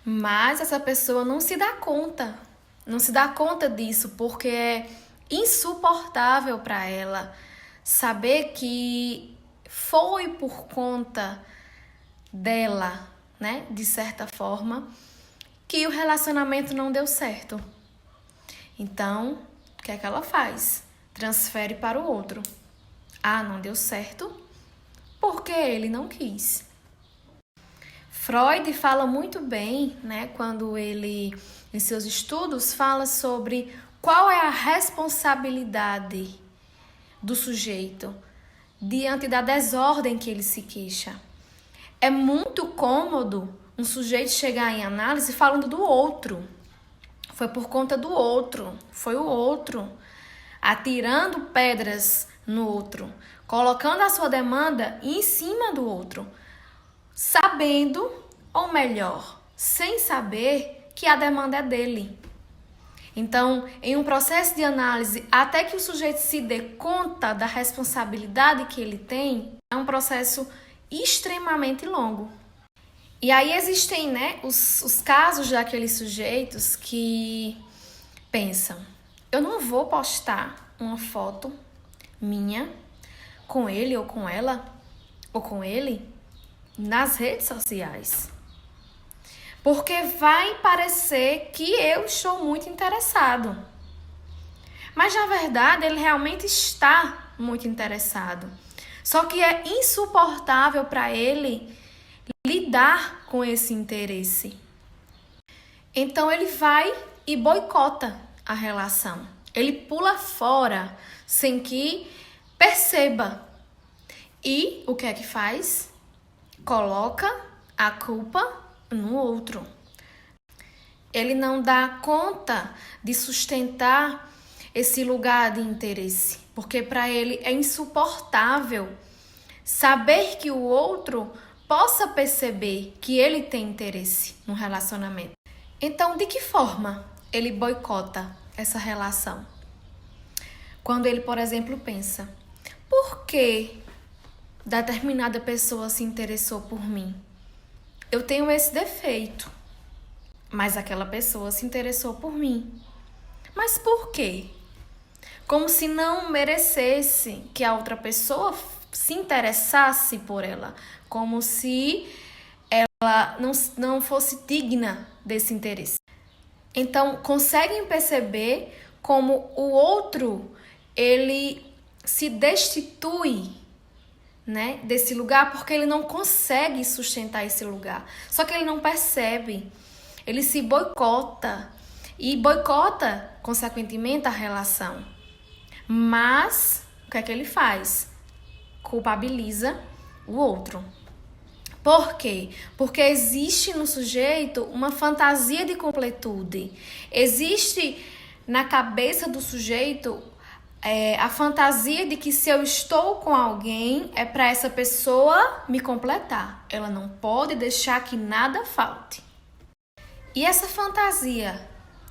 Mas essa pessoa não se dá conta. Não se dá conta disso, porque é insuportável para ela saber que foi por conta dela, né, de certa forma, que o relacionamento não deu certo. Então, o que é que ela faz? Transfere para o outro. Ah, não deu certo porque ele não quis. Freud fala muito bem, né, quando ele, em seus estudos, fala sobre qual é a responsabilidade do sujeito diante da desordem que ele se queixa. É muito cômodo um sujeito chegar em análise falando do outro. Foi por conta do outro, foi o outro, atirando pedras no outro, colocando a sua demanda em cima do outro, sabendo, ou melhor, sem saber que a demanda é dele. Então, em um processo de análise, até que o sujeito se dê conta da responsabilidade que ele tem, é um processo extremamente longo. E aí existem, né, os casos daqueles sujeitos que pensam: eu não vou postar uma foto minha com ele ou com ela ou com ele nas redes sociais, porque vai parecer que eu estou muito interessado. Mas na verdade ele realmente está muito interessado. Só que é insuportável para ele lidar com esse interesse. Então ele vai e boicota a relação. Ele pula fora sem que perceba. E o que é que faz? Coloca a culpa no outro. Ele não dá conta de sustentar esse lugar de interesse, porque para ele é insuportável saber que o outro possa perceber que ele tem interesse no relacionamento. Então, de que forma ele boicota essa relação? Quando ele, por exemplo, pensa: por que determinada pessoa se interessou por mim? Eu tenho esse defeito, mas aquela pessoa se interessou por mim. Mas por quê? Como se não merecesse que a outra pessoa se interessasse por ela, como se ela não fosse digna desse interesse. Então, conseguem perceber como o outro, ele se destitui, né, desse lugar porque ele não consegue sustentar esse lugar. Só que ele não percebe. Ele se boicota e boicota, consequentemente, a relação. Mas, o que é que ele faz? Culpabiliza o outro. Por quê? Porque existe no sujeito uma fantasia de completude. Existe na cabeça do sujeito a fantasia de que se eu estou com alguém, é para essa pessoa me completar. Ela não pode deixar que nada falte. E essa fantasia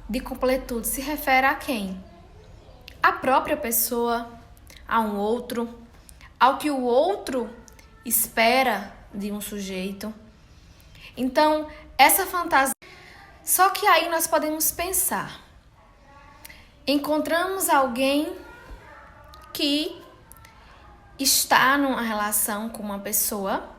de completude se refere a quem? A própria pessoa, a um outro, ao que o outro espera de um sujeito. Então, essa fantasia... Só que aí nós podemos pensar: encontramos alguém que está numa relação com uma pessoa,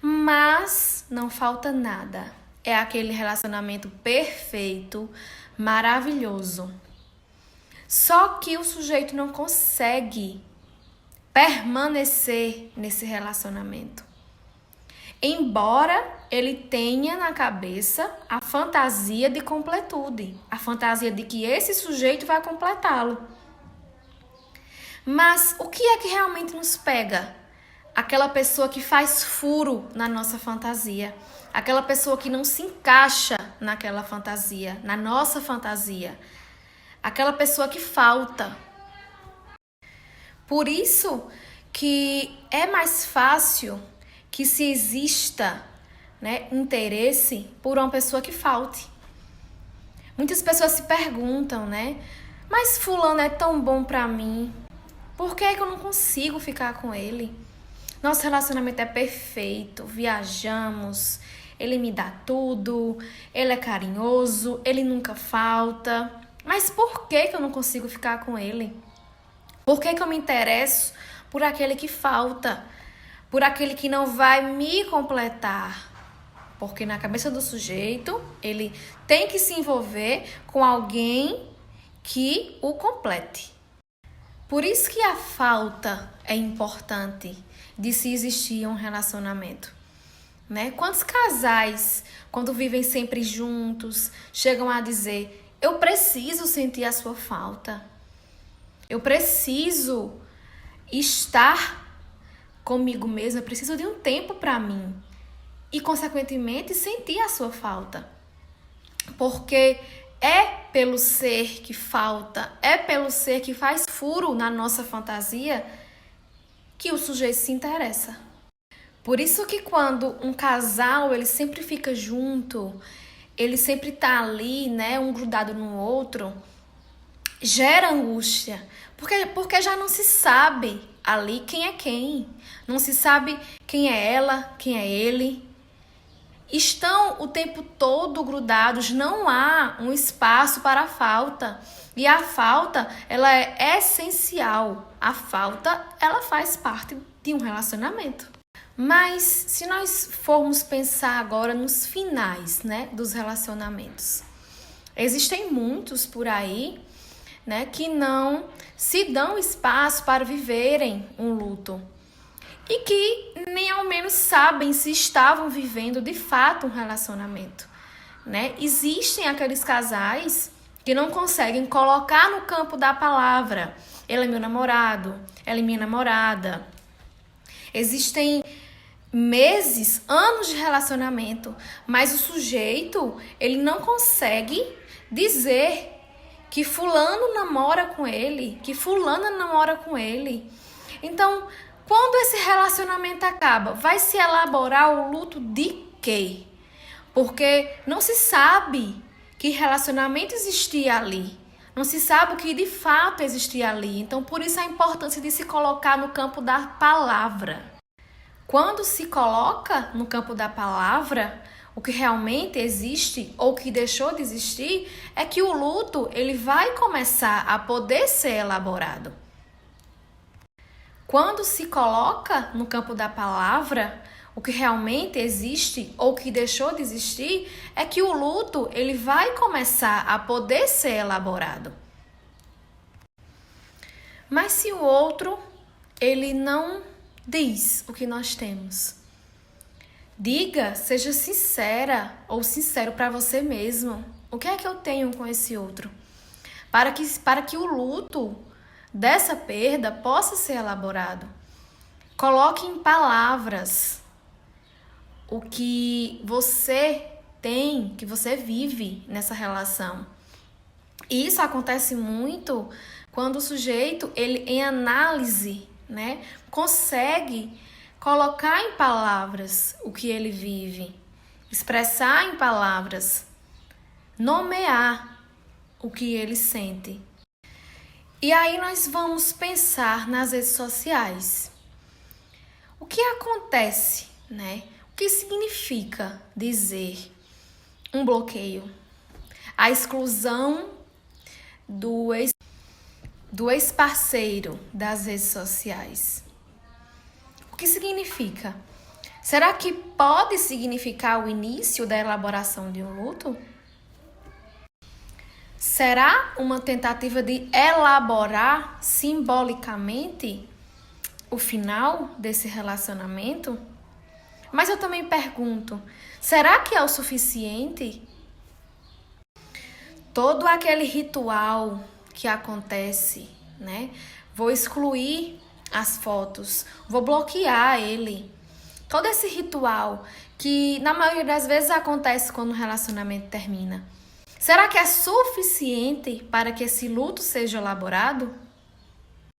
mas não falta nada. É aquele relacionamento perfeito, maravilhoso. Só que o sujeito não consegue permanecer nesse relacionamento. Embora ele tenha na cabeça a fantasia de completude, a fantasia de que esse sujeito vai completá-lo. Mas o que é que realmente nos pega? Aquela pessoa que faz furo na nossa fantasia, aquela pessoa que não se encaixa naquela fantasia, na nossa fantasia, aquela pessoa que falta. Por isso que é mais fácil que se exista, né, interesse por uma pessoa que falte. Muitas pessoas se perguntam, né? Mas fulano é tão bom pra mim, por que eu não consigo ficar com ele? Nosso relacionamento é perfeito, viajamos, ele me dá tudo, ele é carinhoso, ele nunca falta. Mas por que eu não consigo ficar com ele? Por que eu me interesso por aquele que falta? Por aquele que não vai me completar? Porque na cabeça do sujeito, ele tem que se envolver com alguém que o complete. Por isso que a falta é importante de se existir um relacionamento, né? Quantos casais, quando vivem sempre juntos, chegam a dizer: eu preciso sentir a sua falta. Eu preciso estar comigo mesmo, eu preciso de um tempo para mim. E, consequentemente, sentir a sua falta. Porque é pelo ser que falta, é pelo ser que faz furo na nossa fantasia que o sujeito se interessa. Por isso que quando um casal, ele sempre fica junto, ele sempre tá ali, né, um grudado no outro, gera angústia. Porque já não se sabe ali quem é quem. Não se sabe quem é ela, quem é ele. Estão o tempo todo grudados, não há um espaço para a falta. E a falta, ela é essencial. A falta, ela faz parte de um relacionamento. Mas se nós formos pensar agora nos finais, né, dos relacionamentos, existem muitos por aí, né, que não se dão espaço para viverem um luto. E que nem ao menos sabem se estavam vivendo de fato um relacionamento, né? Existem aqueles casais que não conseguem colocar no campo da palavra: ele é meu namorado, ela é minha namorada. Existem meses, anos de relacionamento, mas o sujeito, ele não consegue dizer que fulano namora com ele, que fulana namora com ele. Então, quando esse relacionamento acaba, vai se elaborar o luto de quê? Porque não se sabe que relacionamento existia ali. Não se sabe o que de fato existia ali. Então, por isso a importância de se colocar no campo da palavra. Quando se coloca no campo da palavra, o que realmente existe ou que deixou de existir, é que o luto, ele vai começar a poder ser elaborado. Quando se coloca no campo da palavra, o que realmente existe ou que deixou de existir, é que o luto, ele vai começar a poder ser elaborado. Mas se o outro, ele não diz o que nós temos, diga, seja sincera ou sincero para você mesmo. O que é que eu tenho com esse outro? Para que o luto dessa perda possa ser elaborado. Coloque em palavras o que você tem, que você vive nessa relação. E isso acontece muito quando o sujeito, ele em análise, né, consegue colocar em palavras o que ele vive, expressar em palavras, nomear o que ele sente. E aí nós vamos pensar nas redes sociais. O que acontece, né? O que significa dizer um bloqueio? A exclusão do ex-parceiro das redes sociais. O que significa? Será que pode significar o início da elaboração de um luto? Será uma tentativa de elaborar simbolicamente o final desse relacionamento? Mas eu também pergunto, será que é o suficiente? Todo aquele ritual que acontece, né? Vou excluir as fotos, vou bloquear ele. Todo esse ritual que na maioria das vezes acontece quando o relacionamento termina. Será que é suficiente para que esse luto seja elaborado?